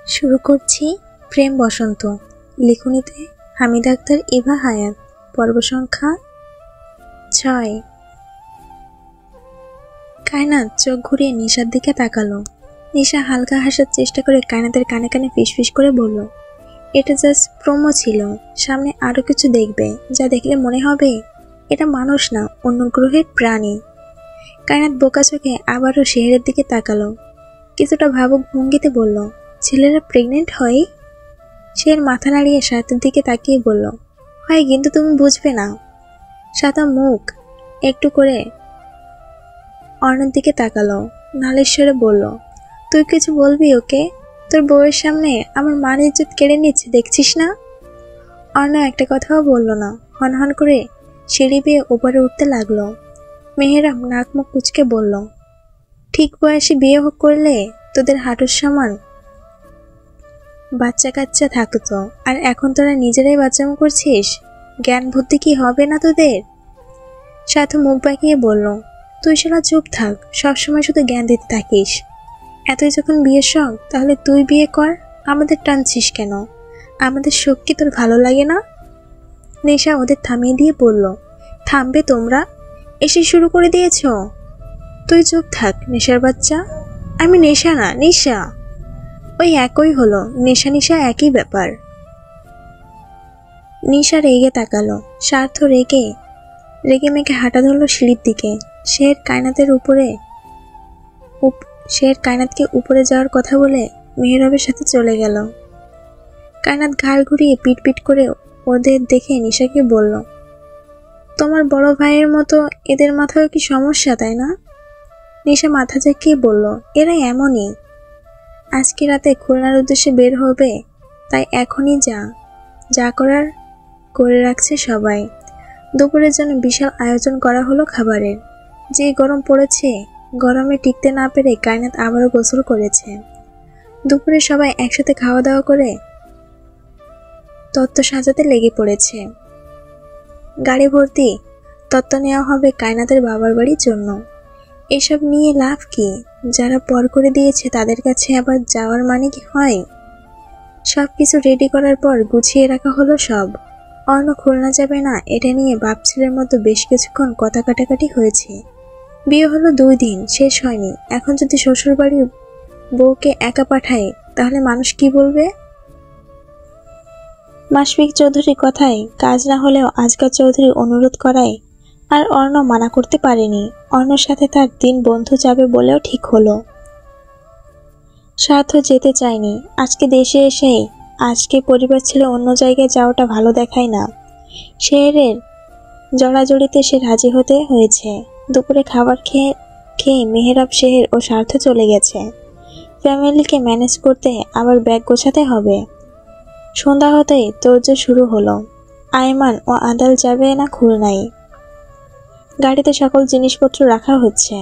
শুরু করছি প্রেম বসন্ত। লিখনীতে হামিদা আক্তার, ইভা হায়াত। পর্ব সংখ্যা 6। কায়নাত চোখ ঘুরিয়ে নিশার দিকে তাকালো। নিশা হালকা হাসার চেষ্টা করে কায়নাতের কানে কানে ফিসফিস করে বলল, এটা জাস্ট প্রোমো ছিল, সামনে আরো কিছু দেখবে যা দেখলে মনে হবে এটা মানুষ না, অন্য গ্রহের প্রাণী। কায়নাত বোকা চোখে আবারও শেহরের দিকে তাকালো। কিছুটা ভাবুক ভঙ্গিতে বলল, ছেলেরা প্রেগনেন্ট হয়? শের মাথা নাড়িয়ে সাথের দিকে তাকিয়ে বলল, হয় কিন্তু তুমি বুঝবে না। সাথা মুখ একটু করে অর্ণের দিকে তাকালো, নালেশ্বরে বলল, তুই কিছু বলবি ওকে? তোর বউয়ের সামনে আমার মান ইজ্জত কেড়ে নিচ্ছে, দেখছিস না? অর্ণ একটা কথাও বলল না, হনহন করে সিঁড়ি বেয়ে উপরে উঠতে লাগলো। মেহেরাব নাক মুখ কুচকে বলল, ঠিক বয়সে বিয়ে করলে তোদের হাঁটুর সমান বাচ্চা কাচ্চা থাকতো, আর এখন তোরা নিজেরাই বাচ্চামো করছিস। জ্ঞান বুদ্ধি কি হবে না তোদের? সাথে মুখ বাঁকিয়ে বলল, তুই শালা চুপ থাক, সবসময় শুধু জ্ঞান দিতে থাকিস। এতই যখন বিয়ের শখ, তাহলে তুই বিয়ে কর, আমাদের টানছিস কেন? আমাদের শোক কি তোর ভালো লাগে না? নেশা ওদের থামিয়ে দিয়ে বলল, থামবে তোমরা? এসে শুরু করে দিয়েছ? তুই চুপ থাক নেশার বাচ্চা। আমি নেশা না, নিশা। ওই একই হলো, নেশা নিশা একই ব্যাপার। নিশা রেগে তাকালো। স্বার্থ রেগে মেঘে হাঁটা ধরল সিঁড়ির দিকে। শের কায়নাতকে উপরে যাওয়ার কথা বলে মেহরাবের সাথে চলে গেল। কায়নাত ঘাড় ঘুরিয়ে পিট পিট করে ওদের দেখে নিশাকে বলল, তোমার বড় ভাইয়ের মতো এদের মাথায় কি সমস্যা, তাই না? নিশা মাথা ঝাঁকিয়ে বলল, এরা এমনই। আজকে রাতে খুলনার উদ্দেশ্যে বের হবে, তাই এখনই যা করার করে রাখছে সবাই। দুপুরের জন্য বিশাল আয়োজন করা হলো খাবারের। যে গরম পড়েছে, গরমে টিকতে না পেরে কায়নাত আবারও গোসল করেছে। দুপুরে সবাই একসাথে খাওয়া দাওয়া করে তত্ত্ব সাজাতে লেগে পড়েছে। গাড়ি ভর্তি তত্ত্ব নেওয়া হবে কায়নাতের বাবার বাড়ির জন্য। এসব নিয়ে লাভ কি? যারা পর করে দিয়েছে তাদের কাছে আবার যাওয়ার মানে কি হয়? সব কিছু রেডি করার পর গুছিয়ে রাখা হলো সব। অর্ণ খুলনা যাবে না, এটা নিয়ে বাপ ছেলের মতো বেশ কিছুক্ষণ কথা কাটাকাটি হয়েছে। বিয়ে হলো 2 দিন, শেষ হয়নি। এখন যদি শ্বশুর বাড়ির বউকে একা পাঠায়, তাহলে মানুষ কি বলবে? মাশফিক চৌধুরী কথায় কাজ না হলেও আজকাল চৌধুরী অনুরোধ করায় আর অর্ণ মানা করতে পারেনি। অর্ণর সাথে তার 3 বন্ধু যাবে বলেও ঠিক হলো। স্বার্থ যেতে চায়নি। আজকে দেশে এসেই আজকে পরিবার ছেড়ে অন্য জায়গায় যাওয়াটা ভালো দেখায় না। শেহরের জড়াজড়িতে সে রাজি হতে হয়েছে। দুপুরে খাবার খেয়ে মেহেরাব, শেহর ও স্বার্থ চলে গেছে। ফ্যামিলিকে ম্যানেজ করতে আবার ব্যাগ গোছাতে হবে। সন্ধ্যা হতেই তোড়জোড় শুরু হলো। আয়মান ও আদাল যাবে না খুলনায়। গাড়িতে সকল জিনিসপত্র রাখা হচ্ছে।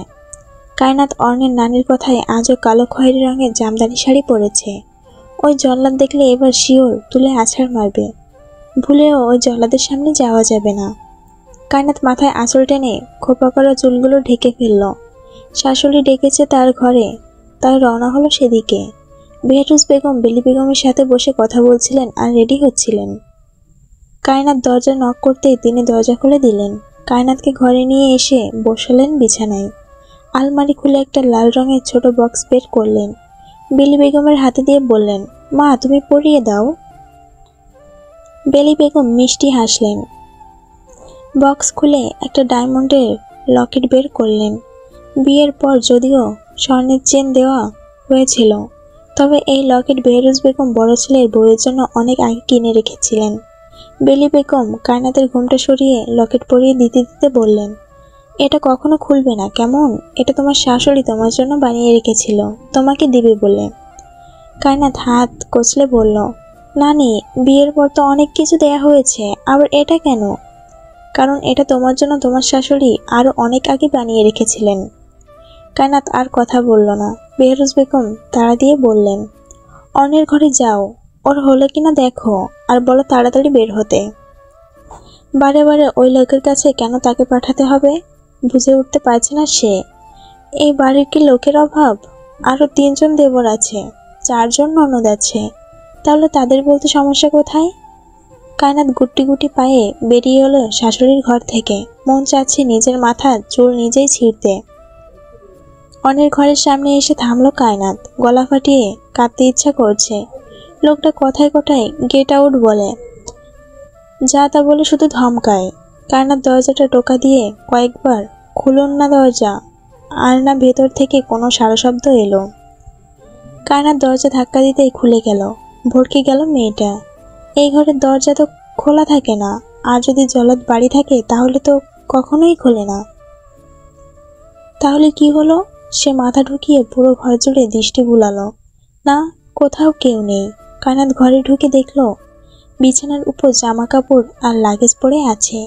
কায়নাত অর্ণের নানির কথায় আজও কালো খয়েরি রঙের জামদানি শাড়ি পরেছে। ওই জল্লাদ দেখলে এবার শিওর তুলে আছাড় মারবে। ভুলেও ওই জল্লাদের সামনে যাওয়া যাবে না। কায়নাত মাথায় আঁচল টেনে খোপা করা চুলগুলো ঢেকে ফেলল। শাশুড়ি ডেকেছে তার ঘরে, তাই রওনা হলো সেদিকে। বেহরুজ বেগম বেলি বেগমের সাথে বসে কথা বলছিলেন আর রেডি হচ্ছিলেন। কায়নাত দরজা নক করতেই তিনি দরজা খুলে দিলেন। কায়নাতকে ঘরে নিয়ে এসে বসালেন বিছানায়। আলমারি খুলে একটা লাল রঙের ছোট বক্স বের করলেন। বেলি বেগমের হাতে দিয়ে বললেন, মা তুমি পরিয়ে দাও। বেলি বেগম মিষ্টি হাসলেন। বক্স খুলে একটা ডায়মন্ডের লকেট বের করলেন। বিয়ের পর যদিও স্বর্ণের চেন দেওয়া হয়েছিল, তবে এই লকেট বেহরুজ বেগম বড় ছেলের বউয়ের জন্য অনেক আগে কিনে রেখেছিলেন। বেলি বেগম কায়নাতের ঘুমটা সরিয়ে লকেট পরিয়ে দিতে দিতে বললেন, এটা কখনো খুলবে না কেমন? এটা তোমার শাশুড়ি তোমার জন্য বানিয়ে রেখেছিল, তোমাকে দিবে বলে। কায়নাত হাত কচলে বলল, নানি বিয়ের পর তো অনেক কিছু দেয়া হয়েছে, আবার এটা কেন? কারণ এটা তোমার জন্য তোমার শাশুড়ি আরো অনেক আগে বানিয়ে রেখেছিলেন। কায়নাত আর কথা বলল না। বেহরুজ বেগম তাড়া দিয়ে বললেন, অর্ণের ঘরে যাও, ওর হলো কিনা দেখো, আর বলো তাড়াতাড়ি বের হতে। বারে বারে ওই লোকের কাছে কেন তাকে পাঠাতে হবে? বুঝে উঠতে পারছে না সে। এই বাড়ির কি লোকের অভাব? আরো 3 জন দেবর আছে, 4জন ননদ আছে, তাহলে তাদের বলতে সমস্যা কোথায়? কায়নাত গুটি গুটি পায়ে বেরিয়ে এলো শাশুড়ির ঘর থেকে। মন চাচ্ছে নিজের মাথার চুল নিজেই ছিঁড়তে। অনের ঘরের সামনে এসে থামলো কায়নাত। গলা ফাটিয়ে কাঁদতে ইচ্ছা করছে। লোকটা কথায় কথায় গেট আউট বলে, যা তা বলে শুধু ধমকায়। কায়নাত দরজাটা টোকা দিয়ে কয়েকবার, খুলুন না দরজা, আর না ভেতর থেকে কোনো সারা শব্দ এলো। কায়নাত দরজা ধাক্কা দিতেই খুলে গেল। ভড়কে গেল মেয়েটা। এই ঘরের দরজা তো খোলা থাকে না, আর যদি জলাদ বাড়ি থাকে তাহলে তো কখনোই খোলে না। তাহলে কি হলো? সে মাথা ঢুকিয়ে পুরো ঘর জুড়ে দৃষ্টি বুলালো। না, কোথাও কেউ নেই। কায়নাত ঘরে ঢুকে দেখলো বিছানার উপর জামা কাপড় আর লাগেজ পড়ে আছে।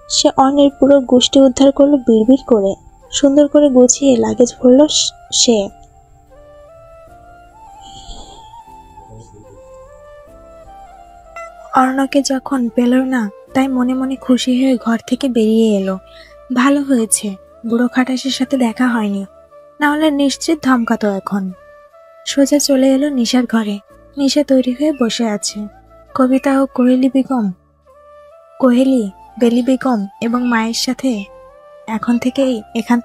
সে অর্ণের পুরো গোষ্ঠী উদ্ধার করলো বিড়বিড় করে। সুন্দর করে গুছিয়ে লাগেজ ভরল সে। অর্ণকে যখন পেল না, তাই মনে মনে খুশি হয়ে ঘর থেকে বেরিয়ে এলো। ভালো হয়েছে বুড়ো খাটাসের সাথে দেখা হয়নি, না হলে নিশ্চিত ধমকাতো এখন। সোজা চলে এলো নিশার ঘরে। নিশা তৈরি হয়ে বসে আছে। কবিতা ও কোহেলি বেলি বেগম এবং মায়ের সাথে এখান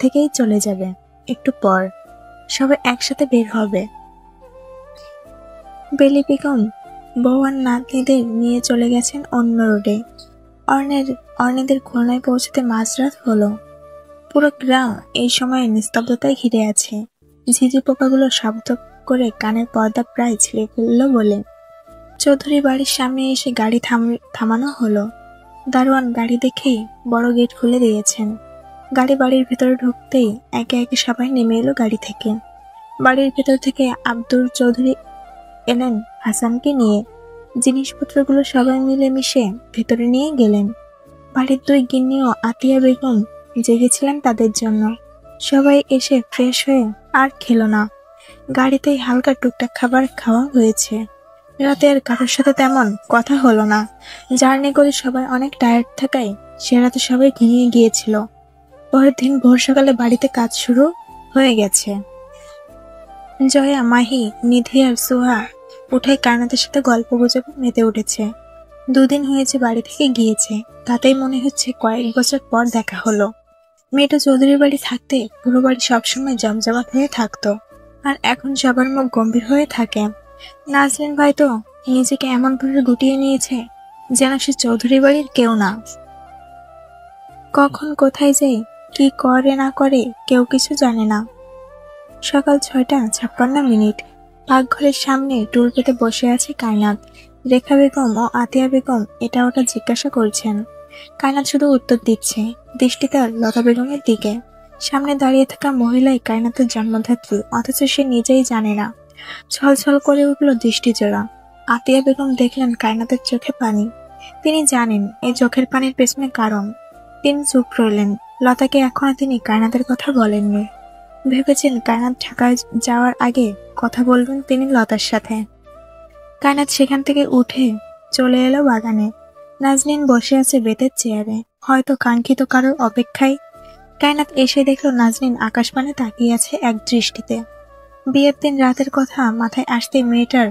থেকেই চলে যাবে। একটু পর সবাই একসাথে বের হবে। বেলি বেগম বউ আর নাতনিদের নিয়ে চলে গেছেন অন্য রোডে। অর্ণেদের খুলনায় পৌঁছতে মাঝরাত হলো। পুরো গ্রাম এই সময় নিস্তব্ধতায় ঘিরে আছে। ঝিঝি পোকাগুলো শব্দ করে কানের পর্দা প্রায় ছিঁড়ে ফেললো বলে। চৌধুরী বাড়ির সামনে এসে গাড়ি থামানো হলো। দারোয়ান গাড়ি দেখেই বড় গেট খুলে দিয়েছেন। গাড়ি বাড়ির ভেতরে ঢুকতেই একে একে সবাই নেমে এলো গাড়ি থেকে। বাড়ির ভেতর থেকে আব্দুল চৌধুরী এলেন হাসানকে নিয়ে। জিনিসপত্রগুলো সবাই মিলে মিশে ভেতরে নিয়ে গেলেন। বাড়ির 2 গিন্নি ও আতিয়া বেগম জেগেছিলেন তাদের জন্য। সবাই এসে ফ্রেশ হয়ে আর খেলো না। গাড়িতেই হালকা টুকটাক খাবার খাওয়া হয়েছে। রাতে আর কারোর সাথে তেমন কথা হলো না। জার্নি করে সবাই অনেক টায়ার্ড থাকায় সে রাতে সবাই ঘুমিয়ে গিয়েছিল। পরের দিন ভোর সকালে বাড়িতে কাজ শুরু হয়ে গেছে। জয়া, মাহি, নিধি আর সোহা উঠে কায়নাতের সাথে গল্প গুজবে মেতে উঠেছে। 2 দিন হয়েছে বাড়ি থেকে গিয়েছে, তাতেই মনে হচ্ছে কয়েক বছর পর দেখা হলো। মেয়েটা চৌধুরীর বাড়ি থাকতে পুরো বাড়ি সবসময় জমজমাট হয়ে থাকতো, আর এখন সবার মুখ গম্ভীর হয়ে থাকে। নাজরিন ভাই তো নিজেকে এমন ভাবে গুটিয়ে নিয়েছে যেন সে চৌধুরী বাড়ির কেউ না। কখন কোথায় যাই, কি করে না করে কেউ কিছু জানে না। সকাল 6:56। পাকঘরের সামনে টুল পেতে বসে আছে কায়নাত। রেখা বেগম ও আতিয়া বেগম এটা ওটা জিজ্ঞাসা করছেন। কায়নাত শুধু উত্তর দিচ্ছে, দৃষ্টি তার লতা বেগমের দিকে। সামনে দাঁড়িয়ে থাকা মহিলাই কায়নাতের জন্মধাত্রী, অথচ সে নিজেই জানে না। ছলছল করে উঠল দৃষ্টিজোড়া। আতিয়া বেগম দেখলেন কায়নাতের চোখে পানি। তিনি জানেন এই চোখের পানির পেছনে কারণ। তিনি চুপ রইলেন। লতাকে এখনো তিনি কায়নাতের কথা বলেননি। ভেবেছেন কায়নাত ঢাকায় যাওয়ার আগে কথা বলবেন তিনি লতার সাথে। কায়নাত সেখান থেকে উঠে চলে এলো বাগানে। নাজনীন বসে আছে বেতের চেয়ারে, হয়তো কাঙ্ক্ষিত কারোর অপেক্ষায়। কায়নাত এসে দেখলো নাজনীন আকাশপানে তাকিয়ে আছে এক দৃষ্টিতে। বিয়ের দিন রাতের কথা মাথায় আসতে মেয়েটার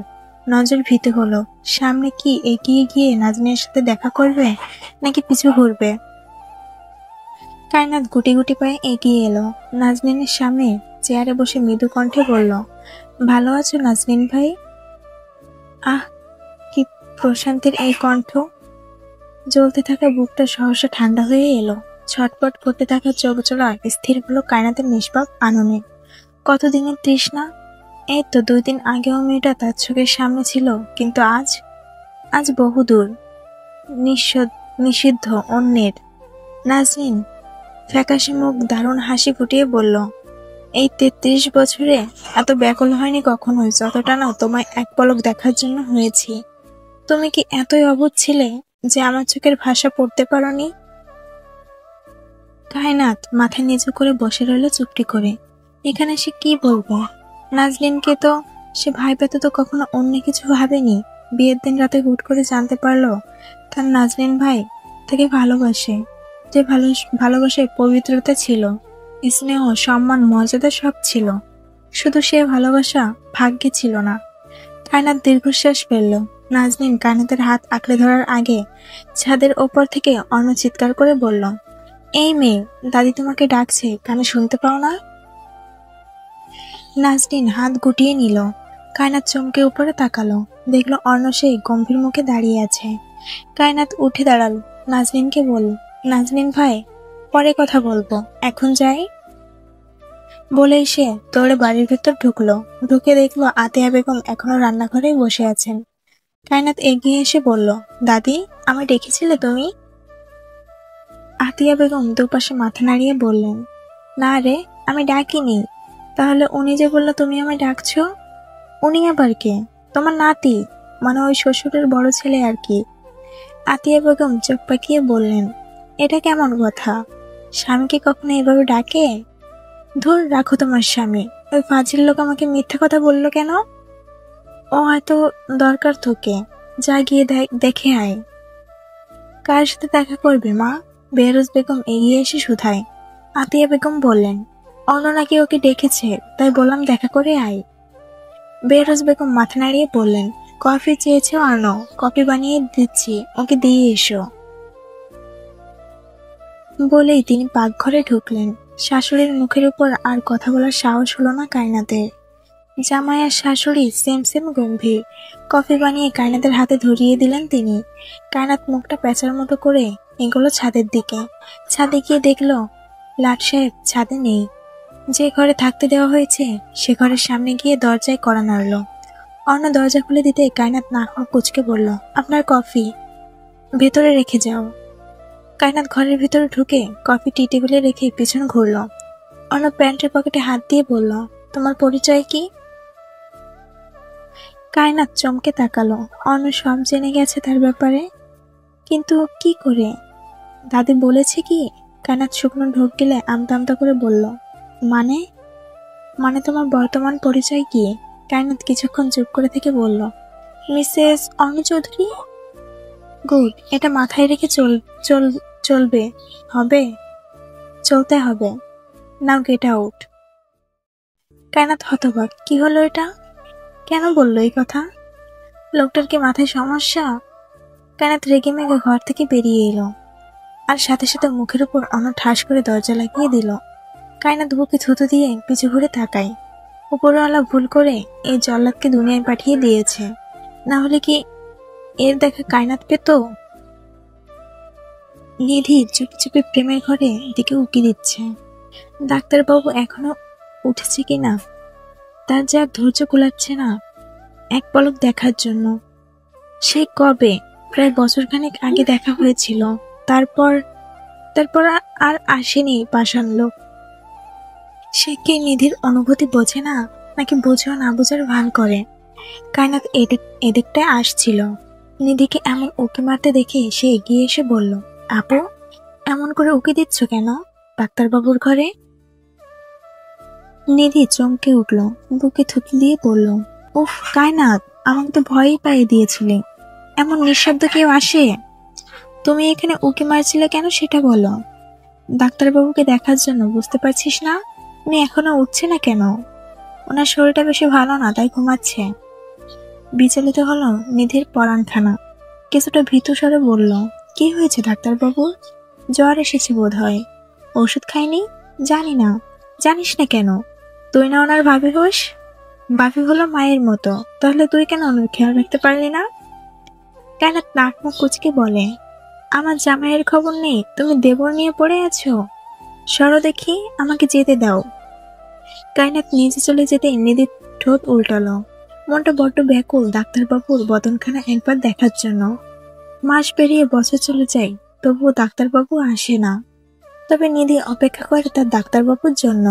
নজর ভীত হলো। সামনে কি এগিয়ে গিয়ে নাজনীনের সাথে দেখা করবে নাকি পিছু ঘুরবে? কায়নাত গুটি গুটি পায়ে এগিয়ে এলো। নাজনীনের সামনে চেয়ারে বসে মৃদু কণ্ঠে বলল, ভালো আছো নাজনীন ভাই? আহ, কি প্রশান্তির এই কণ্ঠ! জ্বলতে থাকা বুকটা সহসা ঠান্ডা হয়ে এলো। ছটপট করতে থাকা চোখ জোড়া স্থির হলো কায়নাতের নিষ্পাপ আননে। কতদিনের তৃষ্ণা! এই তো 2 দিন আগেও মেয়েটা তার চোখের সামনে ছিল, কিন্তু আজ বহুদূর, নিষিদ্ধ অন্যের। নাজনীন ফ্যাকাশে মুখ দারুণ হাসি ফুটিয়ে বলল, এই 33 বছরে এত ব্যাকুল হয়নি কখনোই যতটা না তোমায় এক পলক দেখার জন্য হয়েছি। তুমি কি এতই অবুঝ ছিলে যে আমার চোখের ভাষা পড়তে পারোনি? কায়নাত মাথা নিচু করে বসে রইল চুপটি করে। এখানে সে কি বলবো? নাজনীনকে তো সে ভাই পেতে তো কখনো অন্য কিছু ভাবেনি। বিয়ের দিন রাতে হুট করে জানতে পারলো তার নাজনীন ভাই তাকে ভালোবাসে। যে ভালোবাসায় পবিত্রতা ছিল, স্নেহ, সম্মান, মর্যাদা সব ছিল, শুধু সে ভালোবাসা ভাগ্যে ছিল না। কায়নাত দীর্ঘশ্বাস ফেলল। নাজনীন কায়নাতের হাত আঁকড়ে ধরার আগে ছাদের ওপর থেকে অর্ণ চিৎকার করে বলল, এই মেয়ে, দাদি তোমাকে ডাকছে, কানে শুনতে পাও না? নাজনীন হাত গুটিয়ে নিল। কায়নাত চমকে উপরে তাকালো, দেখলো অর্ণ সেই গম্ভীর মুখে দাঁড়িয়ে আছে। কায়নাত উঠে দাঁড়াল, নাজনীনকে বলল, নাজনীন ভাই, পরে কথা বলবো, এখন যাই। বলেই সে দৌড়ে বাড়ির ভেতর ঢুকলো। ঢুকে দেখলো আতিয়া বেগম এখনো রান্নাঘরেই বসে আছেন। কায়নাত এগিয়ে এসে বলল, দাদি, আমায় ডেকেছিলে তুমি? আতিয়া বেগম দুপাশে মাথা নাড়িয়ে বললেন, না রে, আমি ডাকিনি। তাহলে উনি যে বললো তুমি আমায় ডাকছো? উনি আবার কে? তোমার নাতি, মানে ওই শ্বশুরের বড় ছেলে আর কি। আতিয়া বেগম চোখ পাকিয়ে বললেন, এটা কেমন কথা? স্বামীকে কখনো এভাবে ডাকে? ধুর, রাখো তোমার স্বামী। ওই ফাজিল লোক আমাকে মিথ্যা কথা বললো কেন? ও হয়তো দরকার তোকে, যা গিয়ে দেখে আয়। কার সাথে দেখা করবে মা? বেহরোজ বেগম এগিয়ে এসে শুধায়। আতিয়া বেগম বললেন, অন্য নাকি ওকে ডেকেছে, তাই বললাম দেখা করে আয়। বেহরোজ বেগম মাথা নাড়িয়ে বললেন, কফি চেয়েছে অর্ণ, কফি বানিয়ে দিচ্ছি, ওকে দিয়ে এসো। বলেই তিনি পাকঘরে ঢুকলেন। শাশুড়ির মুখের উপর আর কথা বলার সাহস হলো না কায়নাতের। জামাই আর শাশুড়ি সেম সেম গম্ভীর। কফি বানিয়ে কায়নাতের হাতে ধরিয়ে দিলেন তিনি। কায়নাত মুখটা প্যাঁচার মতো করে এগোলো ছাদের দিকে। ছাদে গিয়ে দেখলো লাট সাহেব ছাদে নেই। যে ঘরে থাকতে দেওয়া হয়েছে সে ঘরের সামনে গিয়ে দরজায় কড়া নাড়ল। অর্ণ দরজা খুলে দিতে কায়নাত নাক মুখ কুঁচকে বলল, আপনার কফি ভেতরে রেখে যাও। কায়নাত ঘরের ভিতরে ঢুকে কফি টি টেবিলে রেখে পিছন ঘুরল। অর্ণ প্যান্টের পকেটে হাত দিয়ে বলল, তোমার পরিচয় কি? কায়নাত চমকে তাকালো। অর্ণ সব জেনে গেছে তার ব্যাপারে, কিন্তু কি করে? দাদি বলেছে কি? কায়নাত শুকনো ঢোক গেলে আমতা আমতা করে বলল, মানে মানে তোমার বর্তমান পরিচয় কি? কায়নাত কিছুক্ষণ চুপ করে থেকে বলল, মিসেস অর্ণ চৌধুরী। গুড, এটা মাথায় রেখে চলবে, হবে, চলতে হবে। Now get out. কায়নাত হতবাক, কি হলো এটা? কেন বললো এই কথা? লোকটার কি মাথায় সমস্যা? কায়নাত রেগে মেগে ঘর থেকে বেরিয়ে এলো, আর সাথে সাথে মুখের উপর অন্য ঠাস করে দরজা লাগিয়ে দিল। কায়নাত বুকে থুতু দিয়ে পিছু ঘুরে তাকায়। উপরওয়ালা ভুল করে এই জল্লাদকে দুনিয়ায় পাঠিয়ে দিয়েছে, না হলে কি এর দেখা কায়নাত পেত? নিধি চুপি চুপি প্রেমের ঘরে দিকে উকি দিচ্ছে। ডাক্তারবাবু এখনো উঠেছে কিনা তার যা ধৈর্য কুলাচ্ছে না এক পলক দেখার জন্য। সে কবে, প্রায় বছরখানেক আগে দেখা হয়েছিল, তারপর তারপর আর আসেনি পাষাণ লোক। সে কি নিধির অনুভূতি বোঝে না, নাকি বুঝেও না বোঝার ভান করে? কায়নাত এদিকটায় আসছিল। নিধিকে এমন উকি মারতে দেখে সে এগিয়ে এসে বলল, আপু, এমন করে উকি দিচ্ছ কেন ডাক্তারবাবুর ঘরে? নিধি চমকে উঠল, বুকে থুতু দিয়ে বলল, উফ কায়নাত, আমাকে তো ভয়ই পাইয়ে দিয়েছিলে। এমন নিঃশব্দ কেউ আসে? তুমি এখানে উকি মারছিলে কেন সেটা বলো। ডাক্তারবাবুকে দেখার জন্য, বুঝতে পারছিস না? উনি এখনো উঠছে না কেন? ওনার শরীরটা বেশি ভালো না, তাই ঘুমাচ্ছে। বিচলিত হলো নিধির পরাণখানা। কিছুটা ভীতু স্বরে বলল, কি হয়েছে ডাক্তারবাবু? জ্বর এসেছে বোধ হয়। ওষুধ খাইনি? জানি না। জানিস না কেন? তুই না ওনার ভাবি হোস? ভাবি হলো মায়ের মতো, তাহলে তুই কেন ওনার খেয়াল রাখতে পারলি না? কেন নাক মুখ কুচকে বলে, আমার জামাইয়ের খবর নেই, তুমি দেবর নিয়ে পড়ে আছো? সরো দেখি, আমাকে যেতে দাও। কায়নাত নিচে চলে যেতে নিধির ঠোঁট উল্টালো। মনটা বড্ড ব্যাকুল ডাক্তারবাবুর বদনখানা একবার দেখার জন্য। মাস পেরিয়ে বছর চলে যায়, তবুও ডাক্তারবাবু আসে না। তবে নিধি অপেক্ষা করে তার ডাক্তারবাবুর জন্য।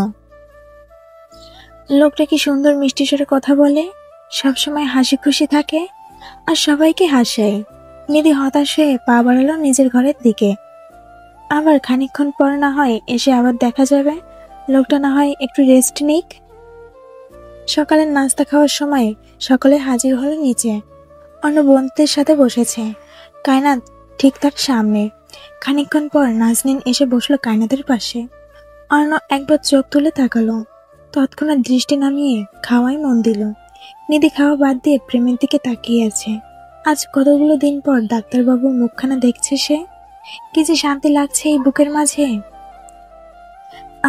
লোকটা কি সুন্দর মিষ্টি স্বরে কথা বলে, সবসময় হাসি খুশি থাকে, আর সবাইকে হাসায়। নিধি হতাশ হয়ে পা বাড়ালো নিজের ঘরের দিকে। আবার খানিকক্ষণ পর না হয় এসে আবার দেখা যাবে, লোকটা না হয় একটু রেস্ট নিক। সকালের নাস্তা খাওয়ার সময় সকলে হাজির হলো নিচে। অন্য বন্ধুদের সাথে বসেছে, কায়নাত ঠিক তার সামনে। খানিকক্ষণ পর নাজনীন এসে বসলো কায়নাতের পাশে। অর্ণ একবার চোখ তুলে তাকালো, তৎক্ষণাৎ দৃষ্টি নামিয়ে খাওয়াই মন দিল। নিধি খাওয়া বাদ দিয়ে প্রেমের দিকে তাকিয়ে আছে। আজ কতগুলো দিন পর ডাক্তারবাবুর মুখখানা দেখছে সে। কি যে শান্তি লাগছে এই বুকের মাঝে।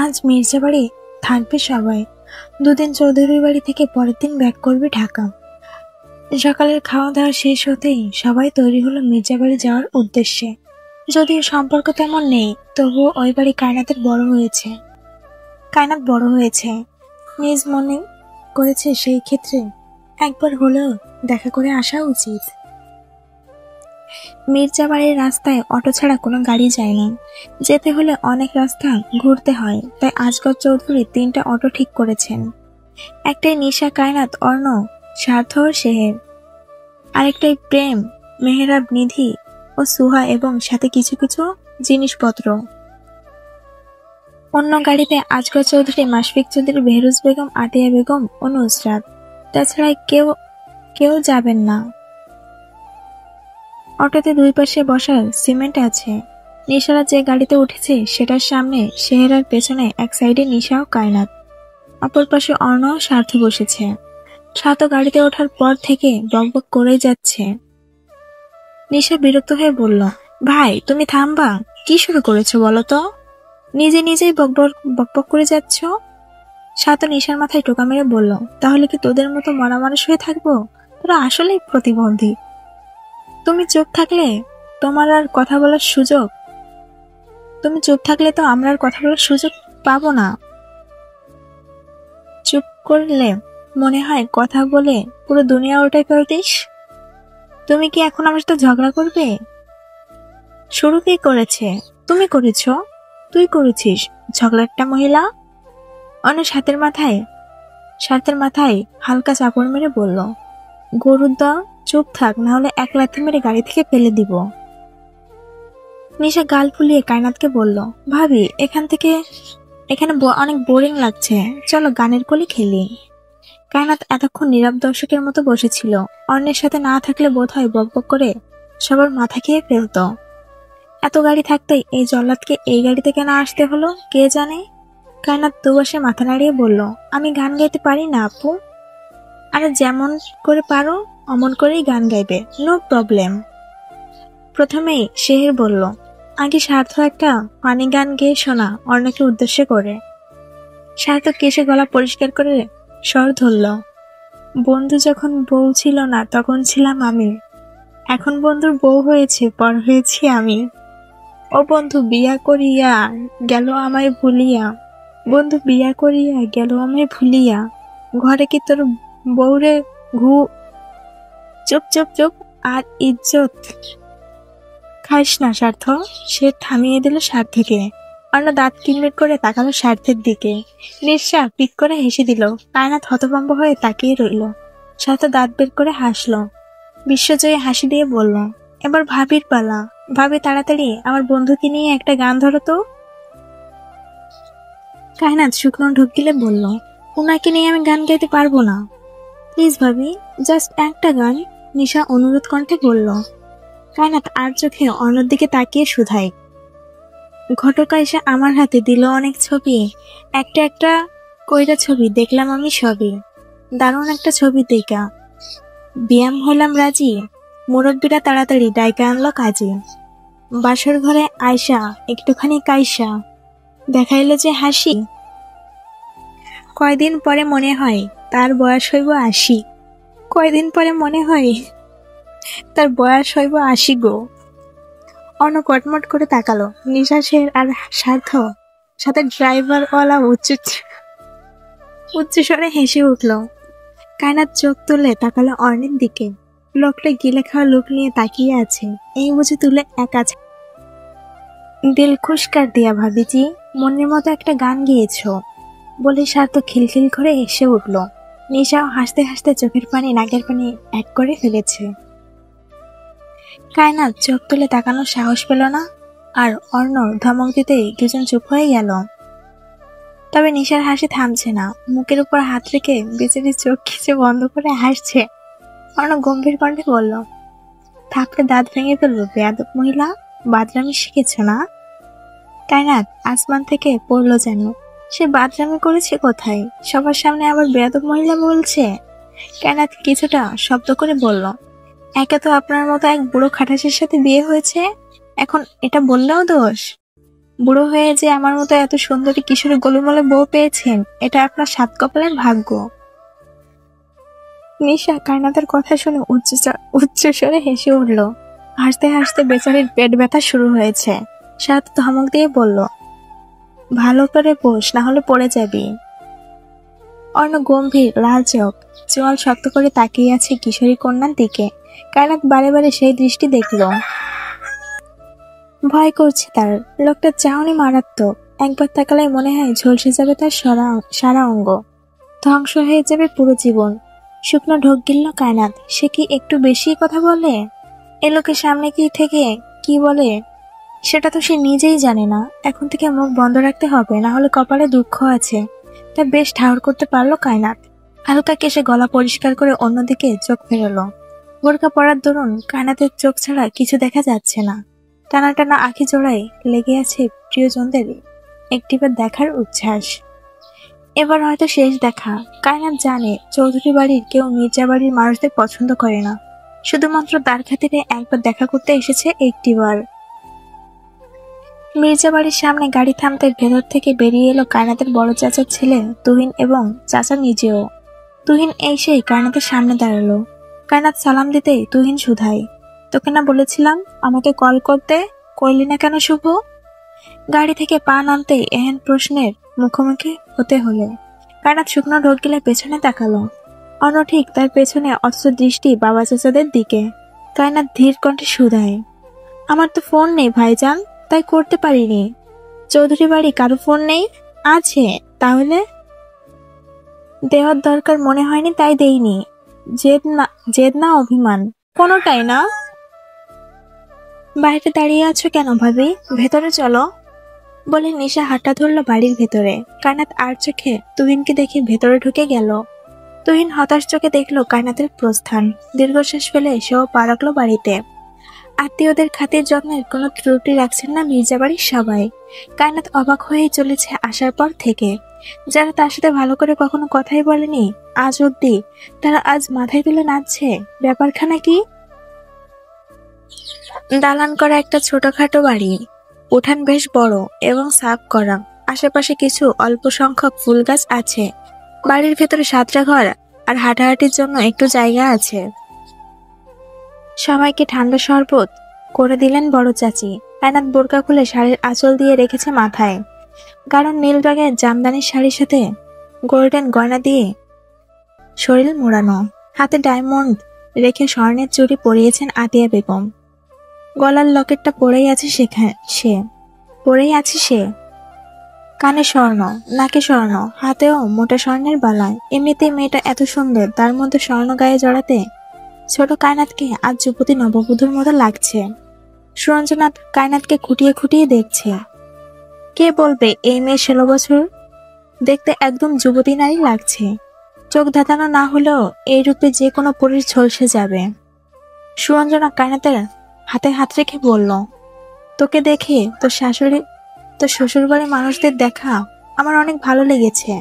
আজ মির্জা বাড়ি থাকবে সবাই। দুদিন চৌধুরী বাড়ি থেকে পরের দিন ব্যাক করবে ঢাকা। সকালের খাওয়া দাওয়া শেষ হতেই সবাই তৈরি হলো মির্জা বাড়ি যাওয়ার উদ্দেশ্যে। যদিও সম্পর্ক তেমন নেই, তবুও ওই বাড়ি কায়নাত বড় হয়েছে। নিজ মনে করেছে সেই ক্ষেত্রে একবার হলেও দেখা করে আসা উচিত। মির্জা বাড়ির রাস্তায় অটো ছাড়া কোনো গাড়ি যায় না। যেতে হলে অনেক রাস্তা ঘুরতে হয়, তাই আজগর চৌধুরী 3টা অটো ঠিক করেছেন। একটাই নিশা, কায়নাত, অর্ণ, স্বার্থ ও শেহের। আরেকটাই প্রেম, মেহরাব, নিধি ও সুহা এবং সাথে কিছু কিছু জিনিসপত্র। অন্য গাড়িতে আজগর চৌধুরী, মাশফিক চৌধুরী, বেহরুজ বেগম, আতিয়া বেগম ও নুসরাত। তাছাড়া কেউ যাবেন না। অটোতে 2 পাশে বসার সিমেন্ট আছে। নিশারা যে গাড়িতে উঠেছে সেটার সামনে শেহেরার পেছনে এক সাইডে নিশা ও কায়নাত, অপর পাশে অর্ণ ও স্বার্থ বসেছে। স্বার্থ গাড়িতে ওঠার পর থেকে বকবক করেই যাচ্ছে। নিশা বিরক্ত হয়ে বলল, ভাই তুমি থামবা? কি শুরু করেছো বলো তো? নিজেই বকবক করে যাচ্ছ। স্বার্থ নিশার মাথায় টোকা মেরে বলল, তাহলে কি তোদের মতো মরা মানুষ হয়ে থাকবো? তোরা আসলেই প্রতিবন্ধী। তুমি চুপ থাকলে তো আমরা আর কথা বলার সুযোগ পাবো না। চুপ করলে মনে হয় কথা বলে পুরো দুনিয়া ওটাই ফেলতিস। তুমি কি এখন আমার সাথে ঝগড়া করবে? শুরু কে করেছে? তুমি করেছ। তুই করেছিস ঝগড়াটা মহিলা। অন্য স্বার্থের মাথায় হালকা চাপড় মেরে বলল, গরুর দল, চুপ থাক, না হলে এক লাথি মেরে গাড়ি থেকে ফেলে দিব। নিশা গাল ফুলিয়ে কায়নাতকে বলল, ভাবি এখানে অনেক বোরিং লাগছে, চলো গানের কলি খেলি। কায়নাত এতক্ষণ নীরব দর্শকের মতো বসেছিল। অন্যের সাথে না থাকলে বোধহয় বকবক করে সবার মাথা খেয়ে ফেলত। এত গাড়ি থাকতে এই জল্লাদকে এই গাড়িতে কেন আসতে হলো কে জানে। কায়নাত দুপাশে মাথা নাড়িয়ে বলল, আমি গান গাইতে পারি না আপু। আরে যেমন করে পারো অমন করেই গান গাইবে, নো প্রবলেম। প্রথমেই শেহের বলল, আগে স্বার্থ একটা ফানি গান গেয়ে শোনা অর্ণকে উদ্দেশ্য করে। স্বার্থ কেশে গলা পরিষ্কার করে স্বর ধরল, বন্ধু যখন বউ ছিল না তখন ছিলাম আমি, এখন বন্ধুর বউ হয়েছে পর হয়েছি আমি। ও বন্ধু বিয়া করিয়া গেল আমায় ভুলিয়া, বন্ধু বিয়া করিয়া গেল আমায় ভুলিয়া, ঘরে কি তোর বউরে চুপ চুপ চুপ, আর ইজ্জত খাইস না স্বার্থ। সে থামিয়ে দিল স্বার্থকে। অন্য দাঁত কিরমির করে তাকালো স্বার্থের দিকে। নিঃশ্বাস পিক করে হেসে দিল। কায়নাত হতভম্ব হয়ে তাকিয়ে রইল। স্বার্থ দাঁত বের করে হাসলো, বিশ্বজয়ী হাসি দিয়ে বলল, এবার ভাবির পালা। ভাবি তাড়াতাড়ি আমার বন্ধুকে নিয়ে একটা গান ধরো তো। কায়নাত শুকনো ঢোক গিলে বলল, উনাকে নিয়ে আমি গান গাইতে পারবো না। প্লিজ ভাবি, জাস্ট একটা গান, নিশা অনুরোধ কণ্ঠে বলল। কায়নাত আর চোখে অন্যর দিকে তাকিয়ে শুধায়, ঘটকা এসে আমার হাতে দিল অনেক ছবি, একটা কইরা ছবি দেখলাম আমি সবই, দারুণ একটা ছবি দেখা ব্যায়াম হলাম রাজি, মুরব্বীরা তাড়াতাড়ি ডাইকা আনলো কাজে, বাসর ঘরে আয়সা একটুখানি কাইসা, দেখাইলো যে হাসি, কয়দিন পরে মনে হয় তার বয়স হইব 80, কয়দিন পরে মনে হয় তার বয়স হইব 80 গো। অন্য কটমট করে তাকালো। নিশা, শের আর স্বার্থ সাথে ড্রাইভারওয়ালা উচ্চস্বরে হেসে উঠল। কায়নাত চোখ তুলে তাকালো অর্ণের দিকে। লোকটা গিলে খাওয়া লোক নিয়ে তাকিয়ে আছে, এই বুঝে তুলে একা। দিল খুশ কার দিয়া ভাবিজি, মনের মতো একটা গান গেয়েছো বলে স্বার্থ খিলখিল করে হেসে উঠল। নিশাও হাসতে হাসতে চোখের পানি নাকের পানি এক করে ফেলেছে। কায়নাত চোখ তুলে তাকানোর সাহস পেল না, আর অর্ণ ধমক দিতেই দুজন চুপ হয়ে গেল। তবে নিশার হাসি থামছে না, মুখের উপর হাত রেখে বেচারি চোখ খিচে বন্ধ করে হাসছে। অর্ণ গম্ভীর কণ্ঠে বলল, থাপড়ে দাঁত ভেঙে ফেলবো বেয়াদব মহিলা, বাদরামি শিখেছ না। কায়নাত আসমান থেকে পড়লো যেন, সে বাদরামি করেছে কোথায়, সবার সামনে আবার বেয়াদব মহিলা বলছে। কায়নাত কিছুটা শব্দ করে বলল, একে তো আপনার মতো এক বুড়ো খাটাসের সাথে বিয়ে হয়েছে, এখন এটা বললেও দোষ? বুড়ো হয়ে যে আমার মতো এত সুন্দরী কিশোরী গোলুমলে বউ পেয়েছেন, এটা আপনার সাত কপালের ভাগ্য। নিশা কায়নাতের কথা শুনে উচ্চস্বরে হেসে উঠল। হাসতে হাসতে বেচারির পেট ব্যথা শুরু হয়েছে। সাত ধমক দিয়ে বলল, ভালো করে বস, না হলে পড়ে যাবি। অর্ণ গম্ভীর লাল চোখ, চোয়াল শক্ত করে তাকিয়ে আছে কিশোরী কন্যার দিকে। কায়নাত বারে বারে সেই দৃষ্টি দেখল। ভয় করছে তার। লোকটার চাহনি মারাত্মক। একবার তাকালে মনে হয় ঝলসে যাবে তার সারা অঙ্গ, ধ্বংস হয়ে যাবে পুরো জীবন। শুকনো ঢোক গিলল কায়নাত। সে কি একটু বেশি কথা বলে? এ লোকের সামনে কি থেকে কি বলে সেটা তো সে নিজেই জানে না। এখন থেকে মুখ বন্ধ রাখতে হবে, না হলে কপালে দুঃখ আছে। তা বেশ ঠাউর করতে পারলো কায়নাত। হালকা কেশে গলা পরিষ্কার করে অন্যদিকে চোখ ফেরালো। বোরকা পরার দরুন কায়নাতের চোখ ছাড়া কিছু দেখা যাচ্ছে না। টানা টানা আঁখি জোড়ায় লেগে আছে প্রিয়জনদের একটিবার দেখার উচ্ছ্বাস। এবার হয়তো শেষ দেখা। কায়নাত জানে চৌধুরী বাড়ির কেউ মির্জা বাড়ির মানুষদের পছন্দ করে না। শুধুমাত্র তার খাতিরে একবার দেখা করতে এসেছে একটিবার। মির্জা বাড়ির সামনে গাড়ি থামতে ভেতর থেকে বেরিয়ে এলো কায়নাতের বড় চাচার ছেলে তুহিন এবং চাচা নিজেও। তুহিন এসেই কায়নাতের সামনে দাঁড়ালো। কায়নাত সালাম দিতেই তুহিন শুধায়, তোকে না বলেছিলাম আমাকে কল করতে, করলি না কেন শুভ? গাড়ি থেকে পা নামতে এহেন প্রশ্নের মুখোমুখি হতে হলো। কায়নাত শুকনো ঢোক গিলে পেছনে তাকালো। অনঠিক তার পেছনে অথচ দৃষ্টি বাবা চাচাদের দিকে। কায়নাত ধীর কণ্ঠে শুধায়, আমার তো ফোন নেই ভাইজান, তাই করতে পারিনি। চৌধুরী বাড়ি কারো ফোন নেই? আছে, তাহলে? দেওয়ার দরকার মনে হয়নি তাই দেইনি। জেদ না অভিমান? কোনোটাই না। বাইরে দাঁড়িয়ে আছো কেন ভাবি? ভেতরে চলো বলে নিশা হাঁটা ধরলো বাড়ির ভেতরে। কায়নাত আর চোখে তুহিনকে দেখে ভেতরে ঢুকে গেল। তুহিন হতাশ চোখে দেখলো কায়নাতের প্রস্থান। দীর্ঘশ্বাস ফেলে সেও পা রাখলো বাড়িতে। আত্মীয়দের খাতির যত্নের কোনো ত্রুটি রাখছেন না মির্জা বাড়ির সবাই। কায়নাত অবাক হয়েই চলেছে আসার পর থেকে। যারা তার সাথে ভালো করে কখনো কথাই বলেনি আজ অব্দি, তারা আজ মাথায় তুলে নাচছে। ব্যাপারখানা কি? দালান করা একটা ছোটখাটো বাড়ি। উঠান বেশ বড় এবং সাফ করা। আশেপাশে কিছু অল্প সংখ্যক ফুল গাছ আছে। বাড়ির ভেতরে 7টা ঘর আর হাঁটাহাঁটির জন্য একটু জায়গা আছে। সবাইকে ঠান্ডা শরবত করে দিলেন বড় চাচি। কায়নাত বোরকা খুলে শাড়ির আঁচল দিয়ে রেখেছে মাথায়। কারণ নীল রঙের জামদানির শাড়ির সাথে গোল্ডেন গয়না দিয়ে শরীর মোড়ানো। হাতে ডায়মন্ড রেখে স্বর্ণের চুড়ি পরিয়েছেন আতিয়া বেগম। গলার লকেটটা পরেই আছে সে। কানে স্বর্ণ, নাকে স্বর্ণ, হাতেও মোটা স্বর্ণের বালায়। এমনিতেই মেয়েটা এত সুন্দর, তার মধ্যে স্বর্ণ গায়ে জড়াতে ছোট কায়নাতকে আজ যুবতী নববধূর মতো লাগছে। সুরঞ্জনা কায়নাতকে খুঁটিয়ে খুঁটিয়ে দেখছে। কে বলবে এই মেয়ে 16 বছর? দেখতে একদম যুবতী নারী লাগছে। চোখ ধাঁধানো না হলেও এই রূপে যে কোনো পরীর ঝলসে যাবে। সুরঞ্জনা কায়নাতের হাতে হাত রেখে বলল, তোকে দেখে তোর শ্বশুর বাড়ির মানুষদের দেখা আমার অনেক ভালো লেগেছে।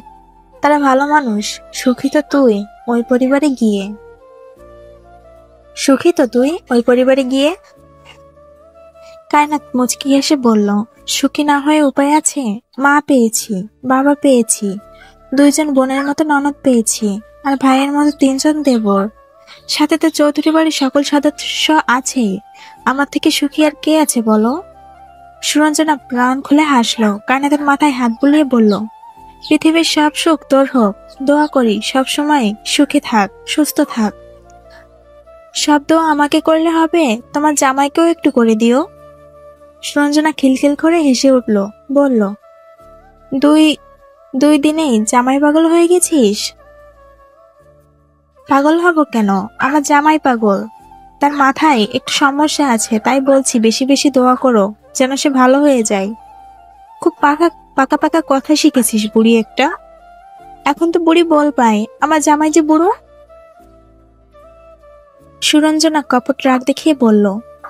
তারা ভালো মানুষ। সুখী তো তুই ওই পরিবারে গিয়ে? কায়নাত মুচকি এসে বলল, সুখী না হয়ে উপায় আছে? মা পেয়েছি, বাবা পেয়েছি, 2 জন বোনের মতো ননদ পেয়েছি, আর ভাইয়ের মতো 3 জন দেবর। সাথে তো চৌধুরী বাড়ির সকল সদস্য আছে। আমার থেকে সুখী আর কে আছে বলো? সুরঞ্জনা প্রাণ খুলে হাসলো। কায়নাতের মাথায় হাত বুলিয়ে বলল, পৃথিবীর সব সুখ তোর হোক। দোয়া করি সব সময় সুখে থাক, সুস্থ থাক। সব দোয়া আমাকে করলে হবে? তোমার জামাইকেও একটু করে দিও। সুরঞ্জনা খিলখিল করে হেসে উঠল, বলল, দুই দিনেই জামাই পাগল হয়ে গেছিস? পাগল হব কেন? আমার জামাই পাগল। তার মাথায় একটু সমস্যা আছে, তাই বলছি বেশি বেশি দোয়া করো যেন সে ভালো হয়ে যায়। খুব পাকা পাকা কথা শিখেছিস বুড়ি একটা। এখন তো বুড়ি বল পায়, আমার জামাই যে বুড়ো। সুরঞ্জনা কপট রাগ দেখিয়ে বলল,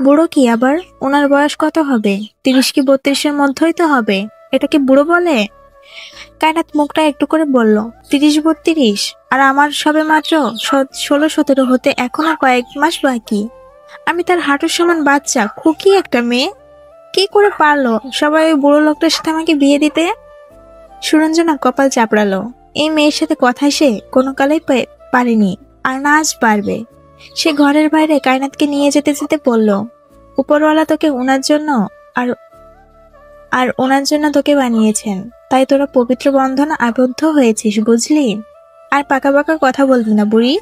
বুড়ো কি আবার? ওনার বয়স কত হবে? 30 কি 32-এর মধ্যেই তো হবে। এটাকে বুড়ো বলে? কায়নাত মুখটা একটু করে বলল, 30-32, আর আমার সবে মাত্র 16-17 হতে এখনো কয়েক মাস বাকি। আমি তার হাঁটুর সমান বাচ্চা, খুকি একটা মেয়ে। কি করে পারলো সবাই ওই বুড়ো লোকটার সাথে আমাকে বিয়ে দিতে? সুরঞ্জনা কপাল চাপড়ালো। এই মেয়ের সাথে কথায় সে কোনো কালেই পারেনি, আর না আজ পারবে। সে ঘরের বাইরে কায়নাতকে নিয়ে যেতে যেতে বলল, উপরওয়ালা তোকে ওনার জন্য আর আর ওনার জন্য তোকে বানিয়েছেন, তাই তোরা পবিত্র বন্ধনে আবদ্ধ হয়েছিস, বুঝলি? আর পাকা পাকা কথা বলবি না, বুড়ি।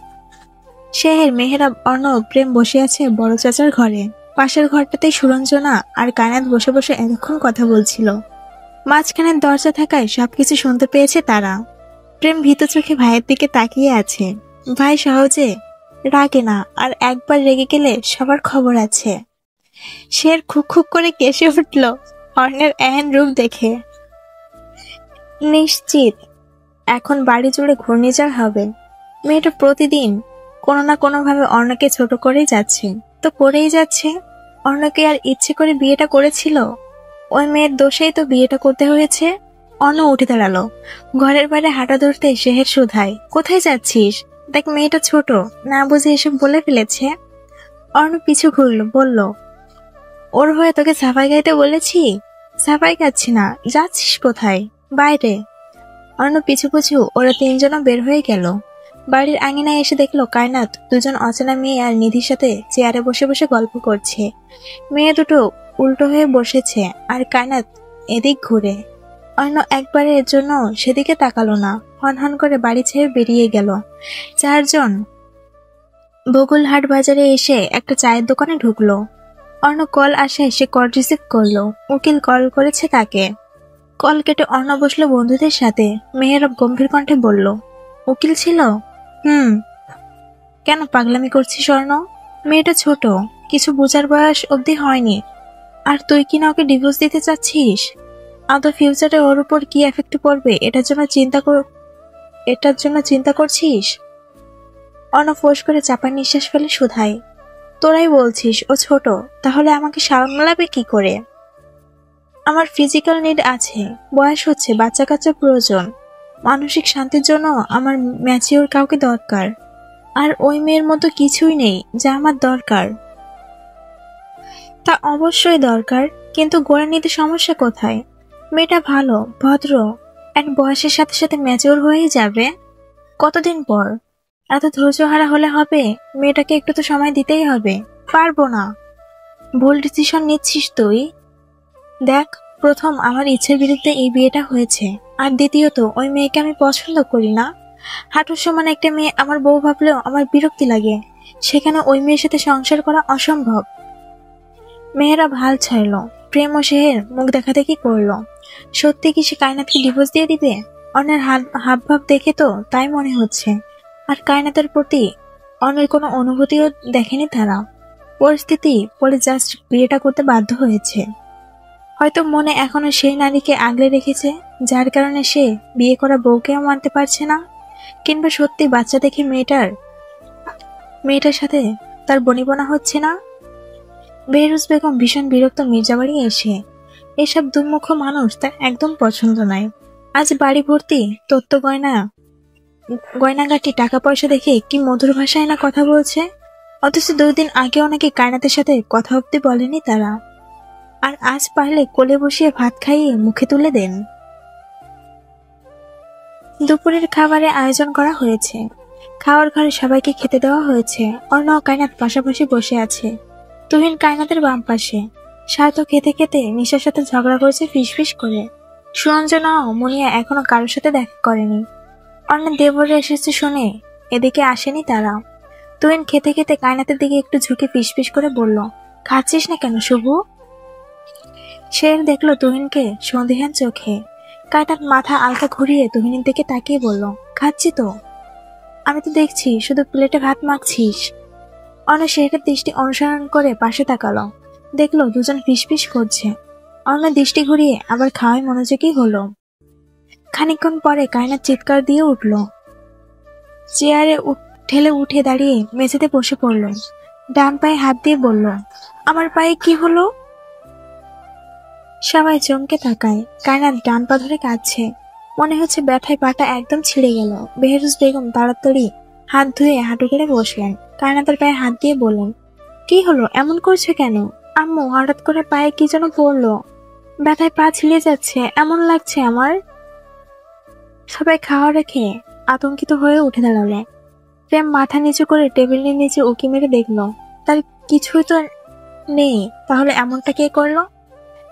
শেহের, মেহেরাব, অর্ণব, প্রেম বসে আছে বড় চাচার ঘরে। পাশের ঘরটাতেই সুরঞ্জনা আর কায়নাত বসে বসে এতক্ষণ কথা বলছিল। মাঝখানের দরজা থাকায় সবকিছু শুনতে পেয়েছে তারা। প্রেম ভীত চোখে ভাইয়ের দিকে তাকিয়ে আছে। ভাই সহজে রাগে না, আর একবার রেগে গেলে সবার খবর আছে। শের খুক খুক করে কেসে উঠল অর্ণের এহেন রূপ দেখে। নিশ্চিত এখন বাড়ি জুড়ে ঘূর্ণিঝড় হবে। মেয়েটা প্রতিদিন কোনো না কোনো ভাবে অর্ণকে ছোট করেই যাচ্ছে, তো করেই যাচ্ছে। অর্ণকে আর ইচ্ছে করে বিয়েটা করেছিল? ওই মেয়ের দোষেই তো বিয়েটা করতে হয়েছে। অর্ণ উঠে দাঁড়ালো। ঘরের বাইরে হাঁটা ধরতে শেহের শুধায়, কোথায় যাচ্ছিস? দেখ মেয়েটা ছোট, না বুঝে এসব বলে ফেলেছে। অর্ণ পিছু ঘুরল, বলল, ওর হয়ে তোকে সাফাই গাইতে বলেছি? সাফাই গাচ্ছি না। যাচ্ছিস কোথায়? বাইরে। অর্ণ পিছু পিছু ওরা তিনজনও বের হয়ে গেল। বাড়ির আঙিনায় এসে দেখলো কায়নাত দুজন অচেনা মেয়ে আর নিধির সাথে চেয়ারে বসে বসে গল্প করছে। মেয়ে দুটো উল্টো হয়ে বসেছে, আর কায়নাত এদিক ঘুরে। অর্ণ একবারের জন্য সেদিকে তাকালো না, হনহন করে বাড়ি ছেড়ে বেরিয়ে গেল। চারজন বগুলহাট বাজারে এসে একটা চায়ের দোকানে ঢুকলো। অর্ণ কল আসে, সে কল রিসিভ করলো। উকিল কল করেছে তাকে। কল কেটে অর্ণ বসলো বন্ধুদের সাথে। মেহেরব গম্ভীর কণ্ঠে বলল, উকিল ছিল? কেন পাগলামি করছিস অর্ণ? মেয়েটা ছোট, কিছু বোঝার বয়স অবধি হয়নি, আর তুই কিনা ওকে ডিভোর্স দিতে চাচ্ছিস? আদৌ ফিউচারে ওর উপর কি এফেক্ট পড়বে এটার জন্য চিন্তা করছিস? অর্ণ ফোঁস করে চাপা নিঃশ্বাস ফেলে শুধায়, তোরাই বলছিস ও ছোট, তাহলে আমাকে সামলাবে কি করে? আমার ফিজিক্যাল নিড আছে, বয়স হচ্ছে, বাচ্চা কাচ্চা প্রয়োজন। মানসিক শান্তির জন্য আমার ম্যাচিওর কাউকে দরকার, আর ওই মেয়ের মতো কিছুই নেই যা আমার দরকার। তা অবশ্যই দরকার, কিন্তু গড়ে নিতে সমস্যা কোথায়? মেয়েটা ভালো, ভদ্র, এক বয়সের সাথে সাথে ম্যাচিওর হয়েই যাবে। কতদিন পর? এত ধৈর্যহারা হলে হবে? মেয়েটাকে একটু তো সময় দিতেই হবে। পারবো না। ভুল ডিসিশন নিচ্ছিস তুই। দেখ, প্রথম আমার ইচ্ছের বিরুদ্ধে এই বিয়েটা হয়েছে, আর দ্বিতীয়ত ওই মেয়েকে আমি পছন্দ করি না। হাঁটুর সমান একটা মেয়ে আমার বউ ভাবলেও আমার বিরক্তি লাগে, সেখানে ওই মেয়ের সাথে সংসার করা অসম্ভব। মেয়েরা ভাল ছাড়ল। প্রেম ও শেহের মুখ দেখাদেখি করলো। সত্যি কি সে কায়নাতকে ডিভোর্স দিয়ে দিবে? অন্যের হাব ভাব দেখে তো তাই মনে হচ্ছে। আর কায়নাতের প্রতি অন্যের কোনো অনুভূতিও দেখেনি তারা। পরিস্থিতি পরে জাস্ট বিয়েটা করতে বাধ্য হয়েছে। হয়তো মনে এখনো সেই নারীকে আগলে রেখেছে, যার কারণে সে বিয়ে করা বউকেও মানতে পারছে না। কিংবা সত্যি বাচ্চা দেখে মেয়েটার সাথে তার বনিবনা হচ্ছে না। বেহরুজ বেগম ভীষণ বিরক্ত মির্জাবাড়ি এসে। এসব দুর্মুখ মানুষ তার একদম পছন্দ নয়। আজ বাড়ি ভর্তি তত্ত্ব গয়নাগাটি, টাকা পয়সা দেখে কি মধুর ভাষায় না কথা বলছে, অথচ 2 দিন আগেও নাকি কায়নাতের সাথে কথা অব্দি বলেনি তারা। আর আজ পারলে কোলে বসিয়ে ভাত খাইয়ে মুখে তুলে দেন। দুপুরের খাবারের আয়োজন করা হয়েছে। খাওয়ার ঘরে সবাইকে খেতে দেওয়া হয়েছে। অর্ণ ও কায়নাত পাশাপাশি বসে আছে। তুহিন কায়নাতের বাম পাশে। সার্থ খেতে খেতে নিশার সাথে ঝগড়া করেছে ফিসফিস করে। সুরঞ্জনা ও মুনিয়া এখনো কারোর সাথে দেখা করেনি। অর্ণের দেবরে এসেছে শুনে এদিকে আসেনি তারা। তুহিন খেতে খেতে কায়নাতের দিকে একটু ঝুঁকে ফিসফিস করে বলল, খাচ্ছিস না কেন শুভ? শের দেখলো তুহিনকে সন্দেহান চোখে। কায়নাত মাথা আলকা ঘুরিয়ে তুহিনের দিকে তাকিয়ে বলল, খাচ্ছি তো। আমি তো দেখছি শুধু প্লেটে ভাত মাখছিস। অর্ণ শেরের দৃষ্টি অনুসরণ করে পাশে তাকালো। দেখলো দুজন ফিসফিস করছে। অর্ণ দৃষ্টি ঘুরিয়ে আবার খাওয়ায় মনোযোগী হলো। খানিকক্ষণ পরে কায়নাত চিৎকার দিয়ে উঠল। চেয়ারে ঠেলে উঠে দাঁড়িয়ে মেঝেতে বসে পড়ল। ডান পায়ে হাত দিয়ে বলল, আমার পায়ে কি হলো? সবাই চমকে তাকায়। কায়নাত ডান পা ধরে কাঁদছে। মনে হচ্ছে ব্যথায় পাটা একদম ছিঁড়ে গেল। বেহরুজ বেগম তাড়াতাড়ি হাত ধুয়ে হাঁটু গেড়ে বসলেন। কায়নাতের পায়ে হাত দিয়ে বললেন, কি হলো, এমন করছে কেন? আম্মু, হঠাৎ করে পায়ে কি যেন পড়লো, ব্যথায় পা ছিঁড়ে যাচ্ছে, এমন লাগছে আমার। সবাই খাওয়া রেখে আতঙ্কিত হয়ে উঠে দাঁড়ালো। প্রেম মাথা নিচু করে টেবিলের নিচে উকি মেরে দেখলো তার কিছুই তো নেই। তাহলে এমনটা কে করলো?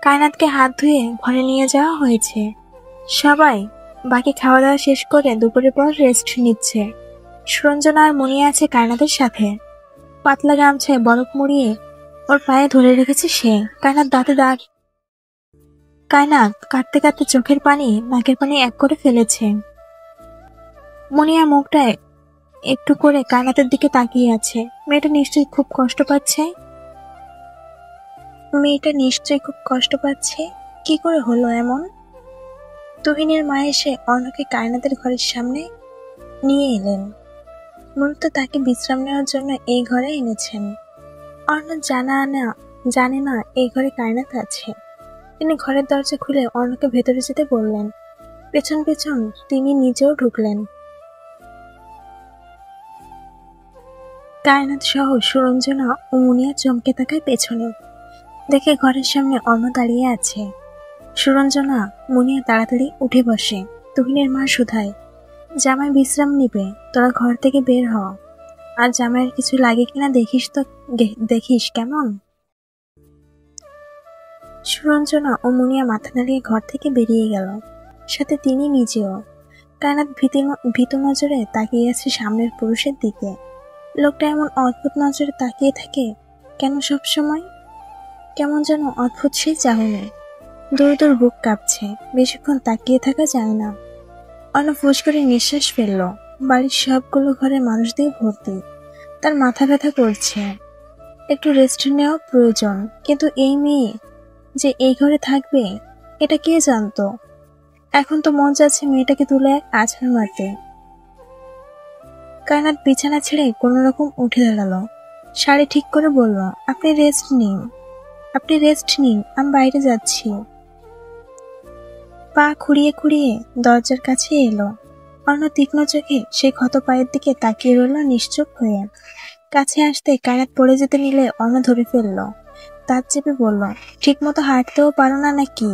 কায়নাতকে হাত ধুয়ে ঘরে নিয়ে যাওয়া হয়েছে। সবাই বাকি খাওয়া দাওয়া শেষ করে দুপুরের পর রেস্ট নিচ্ছে। সুরঞ্জনা আর মনি আছে কায়নাতের সাথে। পাতলা গামছায় বরফ মুড়িয়ে ওর পায়ে ধরে রেখেছে সে। কায়নাত দাঁতে দাঁত কায়নাত কাঁদতে কাঁদতে চোখের পানি নাকের পানি এক করে ফেলেছে। মনি আর মুখটায় একটু করে কায়নাতের দিকে তাকিয়ে আছে। মেয়েটা নিশ্চয়ই খুব কষ্ট পাচ্ছে। কি করে হলো এমন? তুহিনের মা এসে অর্ণকে কায়নাতের ঘরের সামনে নিয়ে এলেন। মূলত তাকে বিশ্রাম নেওয়ার জন্য এই ঘরে এনেছেন। অর্ণ জানে না এই ঘরে কায়নাত আছে। তিনি ঘরের দরজা খুলে অর্ণকে ভেতরে যেতে বললেন। পেছন পেছন তিনি নিজেও ঢুকলেন। কায়নাত সহ সুরঞ্জনা ও মুনিয়া চমকে তাকায় পেছনে। দেখে ঘরের সামনে অর্ণ দাঁড়িয়ে আছে। সুরঞ্জনা মুনিয়া তাড়াতাড়ি উঠে বসে। তুহিনের মা শুধায়, জামাই বিশ্রাম নিবে, তোরা ঘর থেকে বের হ। আর জামাইয়ের কিছু লাগে কিনা দেখিস কেমন। সুরঞ্জনা ও মুনিয়া মাথা নাড়িয়ে ঘর থেকে বেরিয়ে গেল, সাথে তিনি নিজেও। কায়নাত ভীত নজরে তাকিয়ে আছে সামনের পুরুষের দিকে। লোকটা এমন অদ্ভুত নজরে তাকিয়ে থাকে কেন সব সময়? কেমন যেন অদ্ভুত সেই চাহনি। দূর দূর বুক কাঁপছে, বেশিক্ষণ তাকিয়ে থাকা যায় না। অর্ণ ফুস করে নিঃশ্বাস ফেলল। বাড়ির সবগুলো ঘরে মানুষ দিয়ে ভর্তি। তার মাথা ব্যথা করছে, একটু রেস্ট নেওয়া প্রয়োজন। কিন্তু এই মেয়ে যে এই ঘরে থাকবে এটা কে জানতো? এখন তো মন চাচ্ছে মেয়েটাকে তুলে এক আছাড় মারতে। কায়নাত বিছানা ছেড়ে কোনো রকম উঠে দাঁড়ালো। শাড়ি ঠিক করে বলল, আপনি রেস্ট নিন, আমি বাইরে যাচ্ছি। পা খুঁড়িয়ে খুঁড়িয়ে দরজার কাছে এলো। অর্ণ তীক্ষ্ণ চোখে সেই ক্ষত পায়ের দিকে তাকিয়ে রইল নিশ্চুপ হয়ে। কাছে আসতে কায়নাত পড়ে যেতে নিলে অর্ণ ধরে ফেলল। দাঁত চেপে বলল, ঠিক মতো হাঁটতেও পারো না নাকি?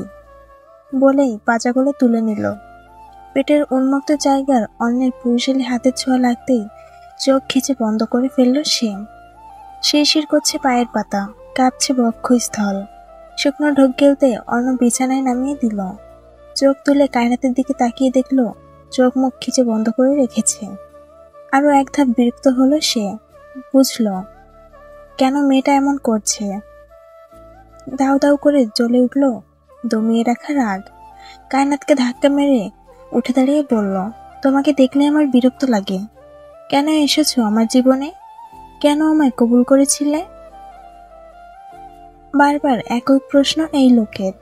বলেই পাজাগুলো তুলে নিল। পেটের উন্মুক্ত জায়গার অন্যের পুরুষালী হাতের ছোঁয়া লাগতেই চোখ খিচে বন্ধ করে ফেলল সে। শিরশির করছে পায়ের পাতা, কাঁপছে বক্ষস্থল। শুকনো ঢোক গেলতে অর্ণ বিছানায় নামিয়ে দিল। চোখ তুলে কায়নাতের দিকে তাকিয়ে দেখল চোখ মুখ খিচে বন্ধ করে রেখেছে। আরো এক ধাপ বিরক্ত হলো সে। বুঝল কেন মেয়েটা এমন করছে। দাউ দাউ করে জ্বলে উঠল দমিয়ে রাখা রাগ। কায়নাতকে ধাক্কা মেরে উঠে দাঁড়িয়ে বলল, তোমাকে দেখলে আমার বিরক্ত লাগে। কেন এসেছো আমার জীবনে? কেন আমায় কবুল করেছিলে? বারবার একই প্রশ্ন এই লোকের।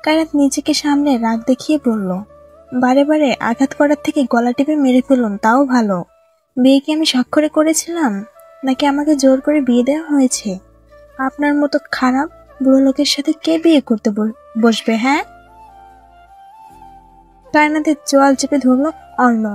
কায়নাত নিজেকে সামনে রাগ দেখিয়ে বলল, বারে বারে আঘাত করার থেকে গলা টিপে মেরে ফেলুন তাও ভালো। বিয়ে কি আমি স্বাক্ষরে করেছিলাম, নাকি আমাকে জোর করে বিয়ে দেওয়া হয়েছে? আপনার মতো খারাপ বুড়ো লোকের সাথে কে বিয়ে করতে বসবে? হ্যাঁ? কায়নাতের চোয়াল চেপে ধরল অর্ণ।